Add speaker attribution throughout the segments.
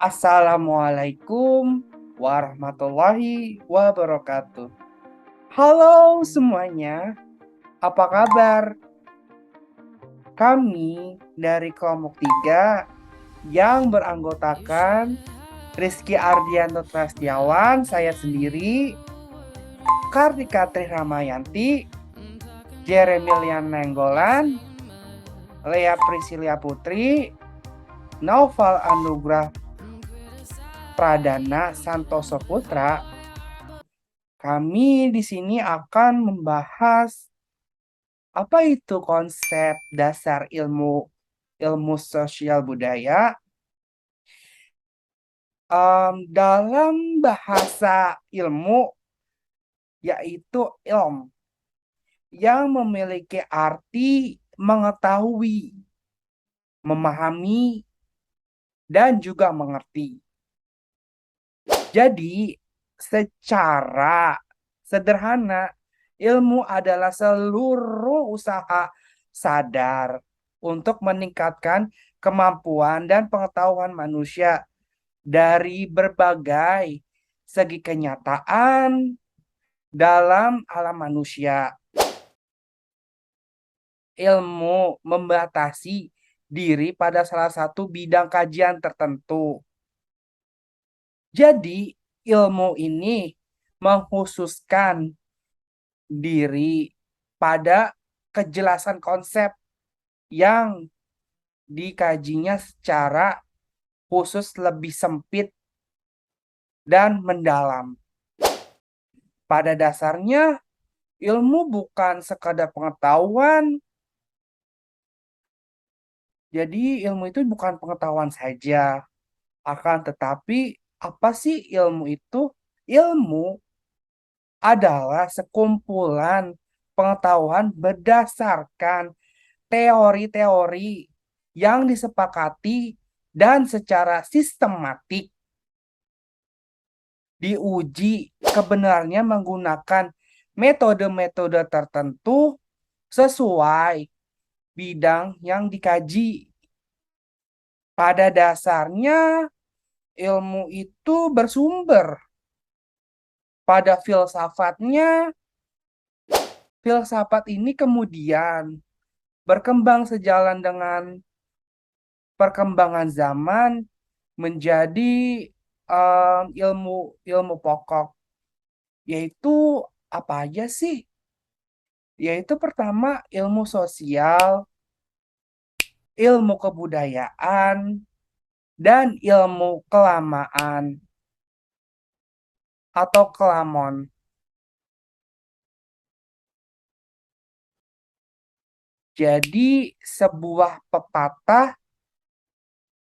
Speaker 1: Assalamualaikum warahmatullahi wabarakatuh. Halo semuanya, apa kabar? Kami dari kelompok 3 yang beranggotakan Rizky Ardianto Prastiawan, saya sendiri, Kartika Tri Ramayanti, Jeremilian Nenggolan, Lea Priscilia Putri, Naufal Anugrah Pradana Santoso Putra. Kami di sini akan membahas apa itu konsep dasar ilmu sosial budaya. Dalam bahasa ilmu yaitu ilm yang memiliki arti mengetahui, memahami, dan juga mengerti. Jadi, secara sederhana, ilmu adalah seluruh usaha sadar untuk meningkatkan kemampuan dan pengetahuan manusia dari berbagai segi kenyataan dalam alam manusia. Ilmu membatasi diri pada salah satu bidang kajian tertentu. Jadi, ilmu ini mengkhususkan diri pada kejelasan konsep yang dikajinya secara khusus lebih sempit dan mendalam. Pada dasarnya, ilmu bukan sekadar pengetahuan, jadi ilmu itu bukan pengetahuan saja. Akan tetapi, apa sih ilmu itu? Ilmu adalah sekumpulan pengetahuan berdasarkan teori-teori yang disepakati dan secara sistematik diuji kebenarannya menggunakan metode-metode tertentu sesuai bidang yang dikaji. Pada dasarnya, ilmu itu bersumber pada filsafatnya. Filsafat ini kemudian berkembang sejalan dengan perkembangan zaman menjadi ilmu ilmu pokok, yaitu apa aja sih? Yaitu pertama ilmu sosial, ilmu kebudayaan, dan ilmu kelamaan atau kelamon. Jadi sebuah pepatah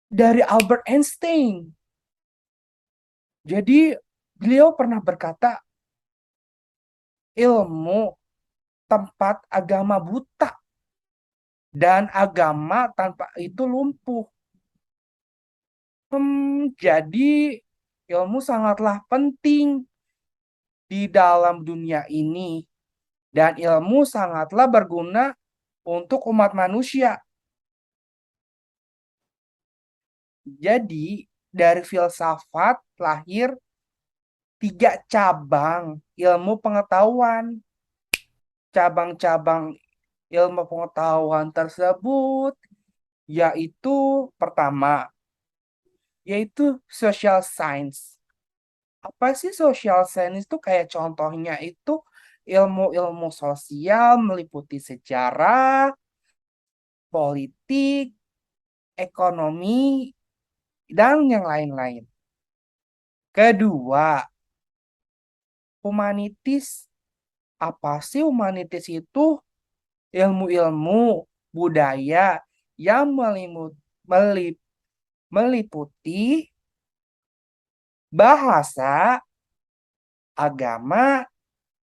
Speaker 1: dari Albert Einstein. Jadi beliau pernah berkata, ilmu tempat agama buta dan agama tanpa itu lumpuh. Jadi ilmu sangatlah penting di dalam dunia ini dan ilmu sangatlah berguna untuk umat manusia. Jadi dari filsafat lahir 3 cabang ilmu pengetahuan. Cabang-cabang ilmu pengetahuan tersebut yaitu pertama, yaitu social science. Apa sih social science itu? Kayak contohnya itu ilmu-ilmu sosial meliputi sejarah, politik, ekonomi, dan yang lain-lain. Kedua, humanitis. Apa sih humanitis itu? Ilmu-ilmu budaya yang meliputi bahasa, agama,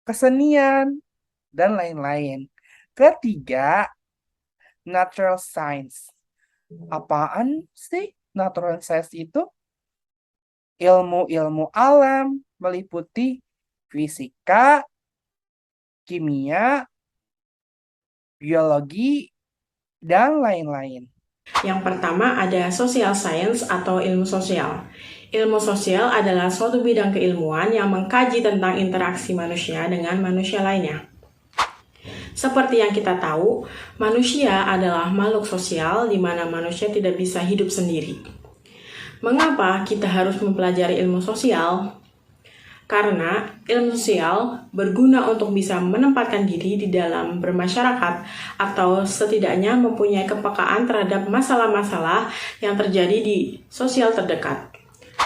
Speaker 1: kesenian, dan lain-lain. Ketiga, natural science. Apaan sih natural science itu? Ilmu-ilmu alam meliputi fisika, kimia, biologi, dan lain-lain.
Speaker 2: Yang pertama ada social science atau ilmu sosial. Ilmu sosial adalah suatu bidang keilmuan yang mengkaji tentang interaksi manusia dengan manusia lainnya. Seperti yang kita tahu, manusia adalah makhluk sosial di mana manusia tidak bisa hidup sendiri. Mengapa kita harus mempelajari ilmu sosial? Karena ilmu sosial berguna untuk bisa menempatkan diri di dalam bermasyarakat atau setidaknya mempunyai kepekaan terhadap masalah-masalah yang terjadi di sosial terdekat.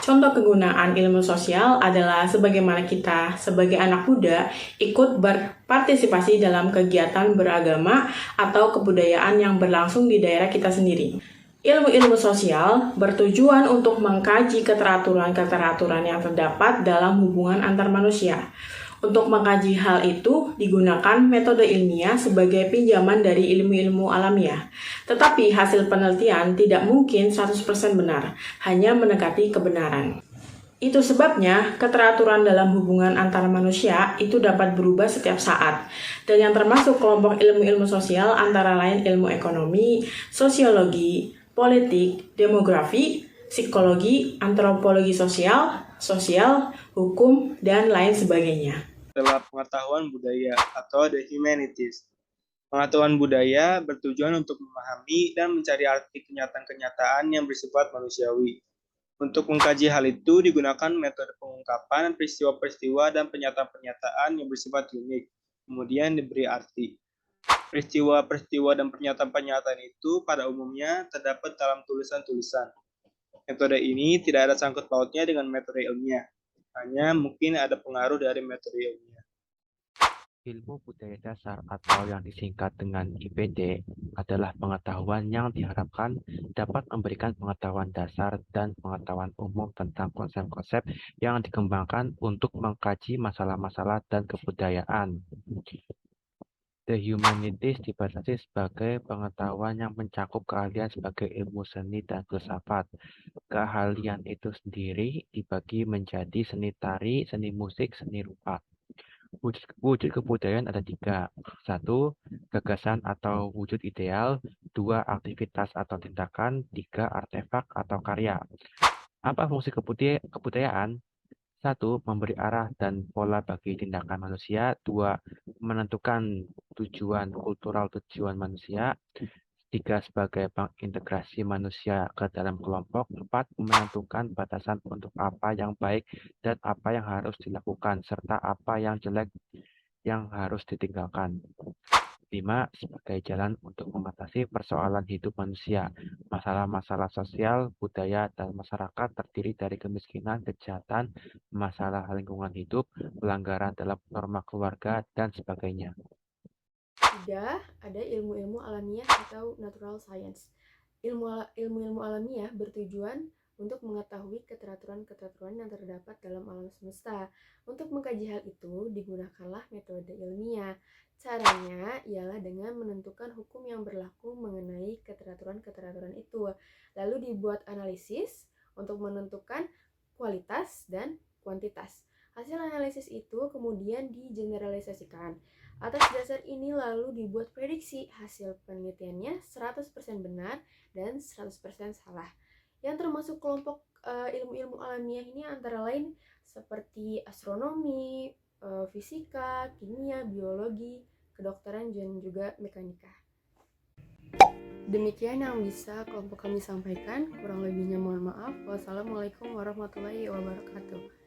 Speaker 2: Contoh kegunaan ilmu sosial adalah sebagaimana kita sebagai anak muda ikut berpartisipasi dalam kegiatan beragama atau kebudayaan yang berlangsung di daerah kita sendiri. Ilmu-ilmu sosial bertujuan untuk mengkaji keteraturan-keteraturan yang terdapat dalam hubungan antar manusia. Untuk mengkaji hal itu digunakan metode ilmiah sebagai pinjaman dari ilmu-ilmu alamiah. Tetapi hasil penelitian tidak mungkin 100% benar, hanya mendekati kebenaran. Itu sebabnya keteraturan dalam hubungan antara manusia itu dapat berubah setiap saat. Dan yang termasuk kelompok ilmu-ilmu sosial antara lain ilmu ekonomi, sosiologi, politik, demografi, psikologi, antropologi sosial, hukum, dan lain sebagainya.
Speaker 3: Adalah pengetahuan budaya atau the humanities. Pengetahuan budaya bertujuan untuk memahami dan mencari arti kenyataan-kenyataan yang bersifat manusiawi. Untuk mengkaji hal itu digunakan metode pengungkapan peristiwa-peristiwa dan pernyataan-pernyataan yang bersifat unik, kemudian diberi arti. Peristiwa-peristiwa dan pernyataan-pernyataan itu pada umumnya terdapat dalam tulisan-tulisan. Metode ini tidak ada sangkut pautnya dengan metode ilmiah, hanya mungkin ada pengaruh dari metode ilmiah.
Speaker 4: Ilmu budaya dasar atau yang disingkat dengan IPD adalah pengetahuan yang diharapkan dapat memberikan pengetahuan dasar dan pengetahuan umum tentang konsep-konsep yang dikembangkan untuk mengkaji masalah-masalah dan kebudayaan. The Humanities dibatasi sebagai pengetahuan yang mencakup keahlian sebagai ilmu seni dan filsafat. Keahlian itu sendiri dibagi menjadi seni tari, seni musik, seni rupa. Wujud kebudayaan ada tiga. Satu, gagasan atau wujud ideal. Dua, aktivitas atau tindakan. Tiga, artefak atau karya. Apa fungsi kebudayaan? Satu, memberi arah dan pola bagi tindakan manusia. Dua, menentukan tujuan manusia. Tiga, sebagai pengintegrasi manusia ke dalam kelompok. Empat, menentukan batasan untuk apa yang baik dan apa yang harus dilakukan, serta apa yang jelek yang harus ditinggalkan. 5. Sebagai jalan untuk mengatasi persoalan hidup manusia. Masalah-masalah sosial, budaya, dan masyarakat terdiri dari kemiskinan, kejahatan, masalah lingkungan hidup, pelanggaran dalam norma keluarga, dan sebagainya.
Speaker 5: Sudah ada ilmu-ilmu alamiah atau natural science. Ilmu-ilmu alamiah bertujuan untuk mengetahui keteraturan-keteraturan yang terdapat dalam alam semesta. Untuk mengkaji hal itu, digunakanlah metode ilmiah. Caranya ialah dengan menentukan hukum yang berlaku mengenai keteraturan-keteraturan itu. Lalu dibuat analisis untuk menentukan kualitas dan kuantitas. Hasil analisis itu kemudian digeneralisasikan. Atas dasar ini lalu dibuat prediksi. Hasil penelitiannya 100% benar dan 100% salah. Yang termasuk kelompok ilmu-ilmu alamiah ini antara lain seperti astronomi, fisika, kimia, biologi, kedokteran, dan juga mekanika. Demikian yang bisa kelompok kami sampaikan. Kurang lebihnya mohon maaf. Wassalamualaikum warahmatullahi wabarakatuh.